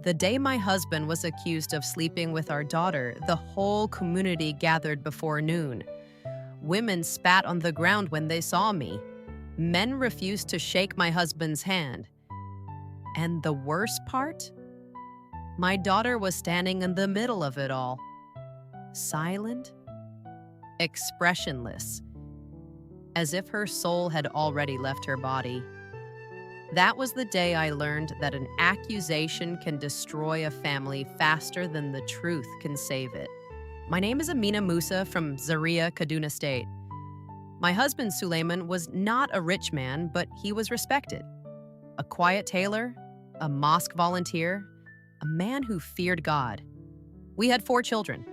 The day my husband was accused of sleeping with our daughter, the whole community gathered before noon. Women spat on the ground when they saw me. Men refused to shake my husband's hand. And the worst part? My daughter was standing in the middle of it all. Silent, expressionless, as if her soul had already left her body. That was the day I learned that an accusation can destroy a family faster than the truth can save it. My name is Amina Musa from Zaria, Kaduna State. My husband, Suleiman, was not a rich man, but he was respected. A quiet tailor, a mosque volunteer, a man who feared God. We had 4 children.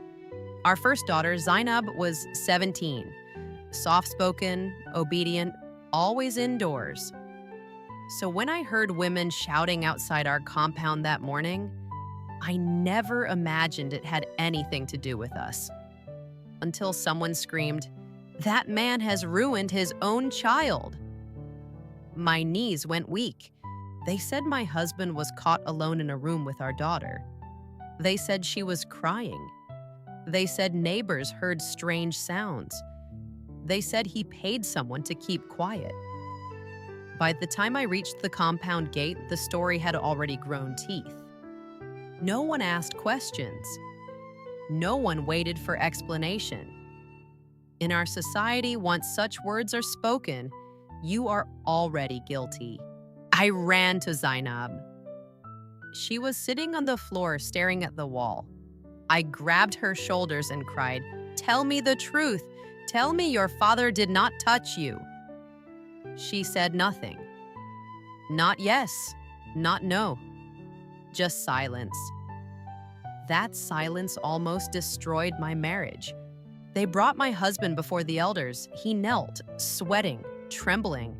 Our first daughter, Zainab, was 17, soft-spoken, obedient, always indoors. So when I heard women shouting outside our compound that morning, I never imagined it had anything to do with us. Until someone screamed, "That man has ruined his own child." My knees went weak. They said my husband was caught alone in a room with our daughter. They said she was crying. They said neighbors heard strange sounds. They said he paid someone to keep quiet. By the time I reached the compound gate, the story had already grown teeth. No one asked questions. No one waited for explanation. In our society, once such words are spoken, you are already guilty. I ran to Zainab. She was sitting on the floor staring at the wall. I grabbed her shoulders and cried, "Tell me the truth. Tell me your father did not touch you." She said nothing. Not yes, not no, just silence. That silence almost destroyed my marriage. They brought my husband before the elders. He knelt, sweating, trembling,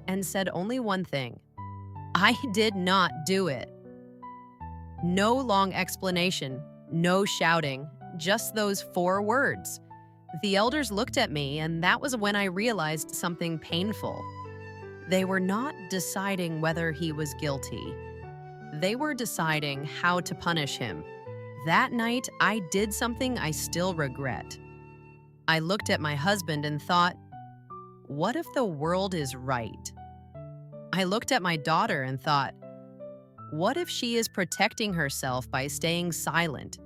and said only one thing: "I did not do it." No long explanation, no shouting, just those 4 words. The elders looked at me, and that was when I realized something painful. They were not deciding whether he was guilty. They were deciding how to punish him. That night, I did something I still regret. I looked at my husband and thought, what if the world is right? I looked at my daughter and thought, what if she is protecting herself by staying silent?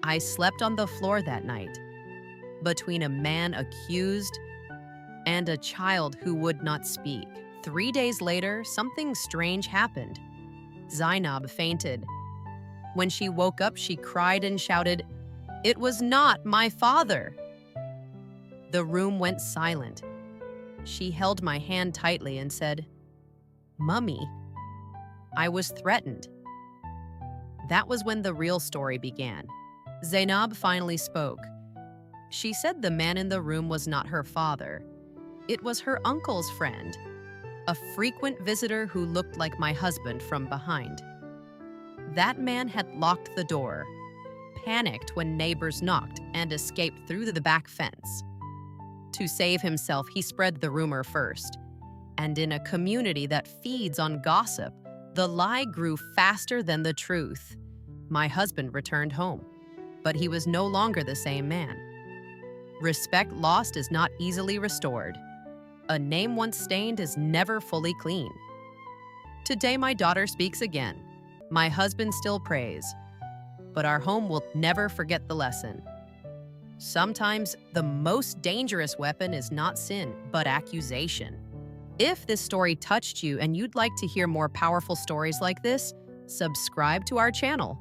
I slept on the floor that night, between a man accused and a child who would not speak. 3 days later, something strange happened. Zainab fainted. When she woke up, she cried and shouted, "It was not my father!" The room went silent. She held my hand tightly and said, "Mummy, I was threatened." That was when the real story began. Zainab finally spoke. She said the man in the room was not her father. It was her uncle's friend, a frequent visitor who looked like my husband from behind. That man had locked the door, panicked when neighbors knocked, and escaped through the back fence. To save himself, he spread the rumor first. And in a community that feeds on gossip, the lie grew faster than the truth. My husband returned home, but he was no longer the same man. Respect lost is not easily restored. A name once stained is never fully clean. Today, my daughter speaks again. My husband still prays. But our home will never forget the lesson. Sometimes the most dangerous weapon is not sin, but accusation. If this story touched you and you'd like to hear more powerful stories like this, subscribe to our channel.